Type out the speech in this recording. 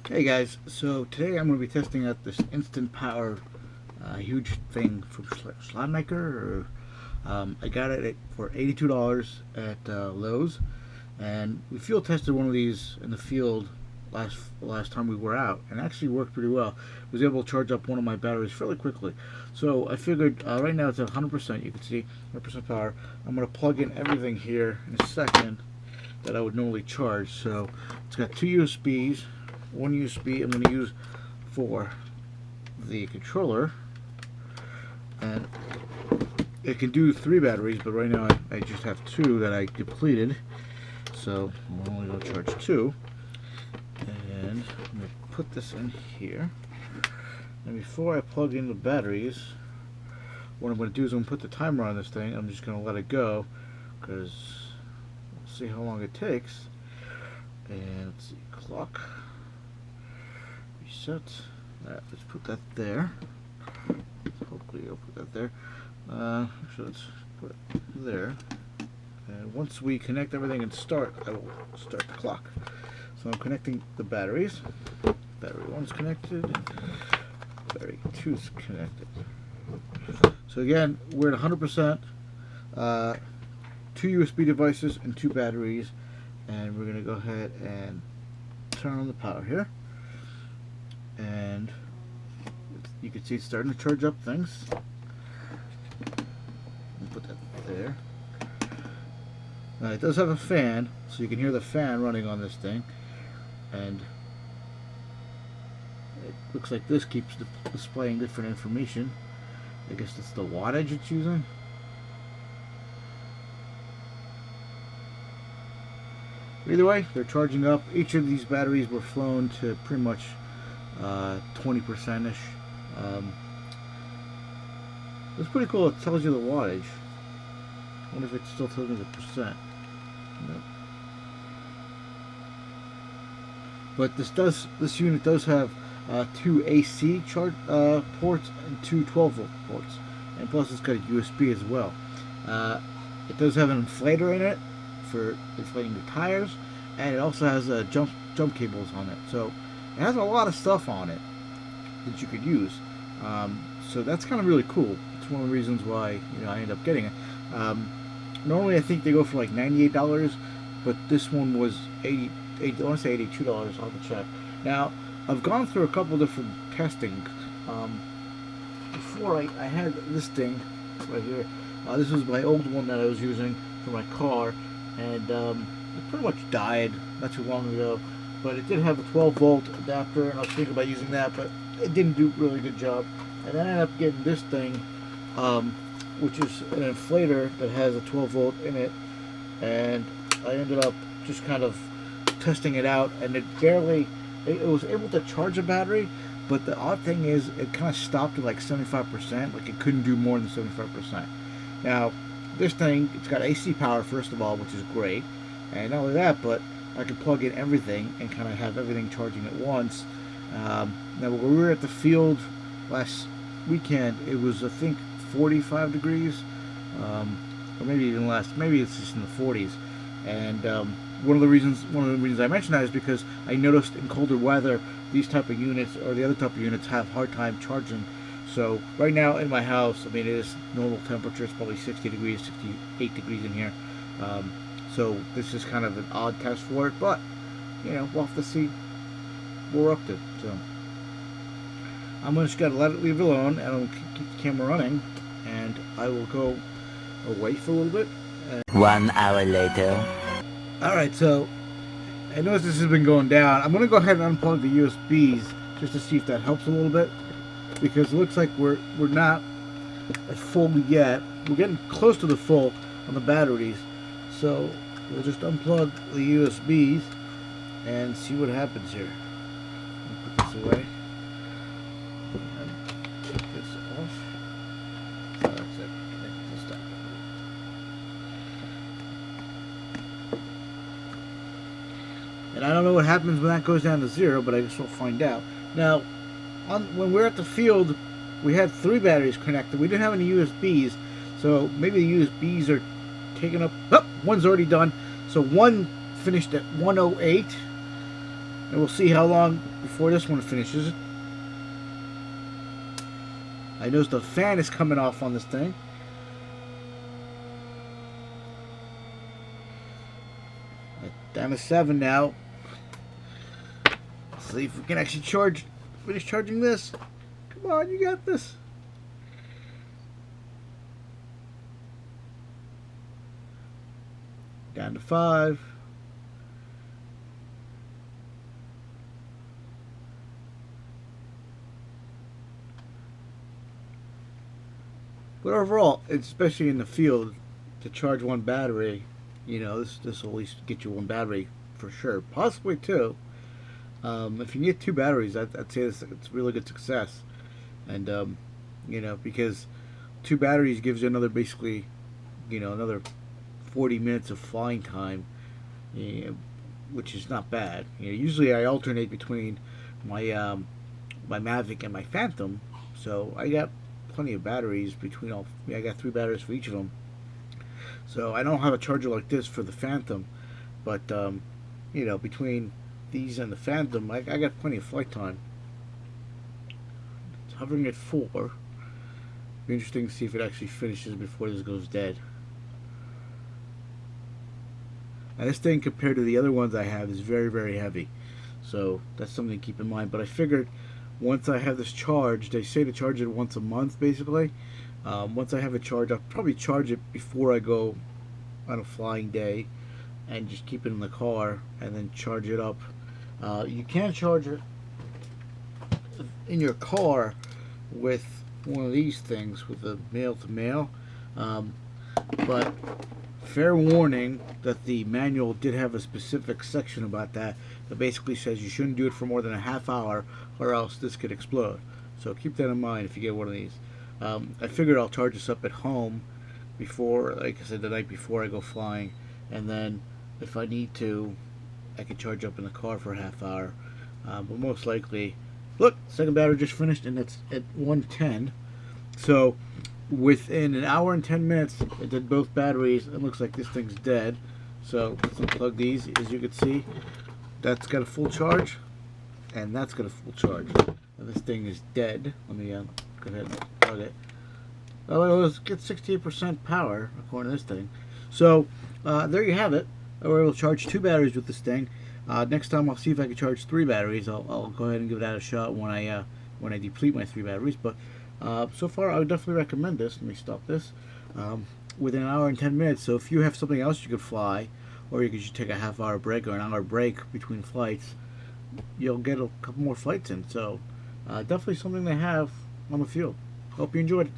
Hey guys, so today I'm going to be testing out this Instant Power huge thing from Schladmaker. I got it for $82 at Lowe's, and we field tested one of these in the field last time we were out, and it actually worked pretty well. I was able to charge up one of my batteries fairly quickly. So I figured right now it's at 100%. You can see 100% power. I'm going to plug in everything here in a second that I would normally charge. So it's got two USBs. One USB I'm going to use for the controller, and it can do 3 batteries, but right now I just have 2 that I depleted, so I'm only going to charge 2. And I'm going to put this in here, and before I plug in the batteries, what I'm going to do is I'm going to put the timer on this thing. I'm just going to let it go because we'll see how long it takes. And let's see, clock. Reset. Let's put that there. Hopefully I'll put that there. Actually, let's put it there. And once we connect everything and start, I will start the clock. So I'm connecting the batteries. Battery 1's connected. Battery 2's connected. So again, we're at 100%. 2 USB devices and 2 batteries. And we're going to go ahead and turn on the power here. And you can see it's starting to charge up things. I'll put that there. Now it does have a fan, so you can hear the fan running on this thing, and it looks like this keeps displaying different information. I guess it's the wattage it's using. Either way, they're charging up. Each of these batteries were flown to pretty much 20%ish. It's pretty cool. It tells you the wattage. I wonder if it still tells me the percent. Nope. But this unit does have 2 AC charge ports and 2 12-volt ports, and plus it's got a USB as well. It does have an inflator in it for inflating the tires, and it also has jump cables on it. So it has a lot of stuff on it that you could use. So that's kind of really cool. It's one of the reasons why I ended up getting it. Normally I think they go for like $98, but this one was I want to say $82. I'll have to check. Now I've gone through a couple different testing. Before I had this thing right here. This was my old one that I was using for my car, and it pretty much died not too long ago. But it did have a 12-volt adapter, and I was thinking about using that, but it didn't do a really good job. And then I ended up getting this thing, which is an inflator that has a 12-volt in it, and I ended up just kind of testing it out, and it was able to charge a battery, but the odd thing is it kind of stopped at like 75%, like it couldn't do more than 75%. Now, this thing, it's got AC power first of all, which is great, and not only that, but I could plug in everything and kind of have everything charging at once. Now, when we were at the field last weekend, it was, I think, 45 degrees, or maybe even less. Maybe it's just in the 40s. And one of the reasons I mentioned that is because I noticed in colder weather, these type of units or the other type of units have a hard time charging. So right now in my house, I mean, it is normal temperature. It's probably 60 degrees, 68 degrees in here. So this is kind of an odd test for it, but we'll have to see what we're up to. So I'm just gonna leave it alone, and I'll keep the camera running, and I will go away for a little bit. 1 hour later. All right, so I notice this has been going down. I'm gonna go ahead and unplug the USBs just to see if that helps a little bit, because it looks like we're not at full yet. We're getting close to the full on the batteries. So we'll just unplug the USBs and see what happens here. I'll put this away. And take this off. Oh, that's it. Okay, stop. And I don't know what happens when that goes down to 0, but I guess we'll find out. Now, when we're at the field, we had 3 batteries connected. We didn't have any USBs, so maybe the USBs are taken up. Oh, one's already done. So one finished at 108, And we'll see how long before this one finishes. I notice the fan is coming off on this thing. Down to 7 now. Let's see if we can actually finish charging this. Come on, you got this. Down to 5. But overall, especially in the field, to charge one battery, you know, this will at least get you one battery for sure, possibly two. If you get 2 batteries, I'd say it's really good success. And you know, because 2 batteries gives you another, basically, you know, another 40 minutes of flying time, you know, which is not bad. You know, usually I alternate between my my Mavic and my Phantom, so I got plenty of batteries between all. I got 3 batteries for each of them. So I don't have a charger like this for the Phantom, but you know, between these and the Phantom, I got plenty of flight time. It's hovering at 4. Be interesting to see if it actually finishes before this goes dead. And this thing, compared to the other ones I have, is very, very heavy. So that's something to keep in mind. But I figured once I have this charged, they say to charge it once a month, basically. Once I have it charged, I'll probably charge it before I go on a flying day, and just keep it in the car and then charge it up. You can charge it in your car with one of these things, with a male-to-male, but fair warning that the manual did have a specific section about that basically says you shouldn't do it for more than a half hour, or else this could explode. So keep that in mind if you get one of these. I figured I'll charge this up at home before, like I said, the night before I go flying, and then if I need to, I can charge up in the car for a half hour. But most likely, look, second battery just finished, and it's at 110. So within an hour and 10 minutes, it did both batteries. It looks like this thing's dead. So let's unplug these. As you can see, that's got a full charge, and that's got a full charge. And this thing is dead. Let me go ahead and plug it. Oh, it gets 68% power according to this thing. So there you have it. We're able to charge 2 batteries with this thing. Next time I'll see if I can charge 3 batteries. I'll go ahead and give that a shot when I deplete my 3 batteries. But so far, I would definitely recommend this. Let me stop this. Within an hour and 10 minutes. So if you have something else you could fly, or you could just take a half-hour break or an hour break between flights, you'll get a couple more flights in. So definitely something to have on the field. Hope you enjoyed it.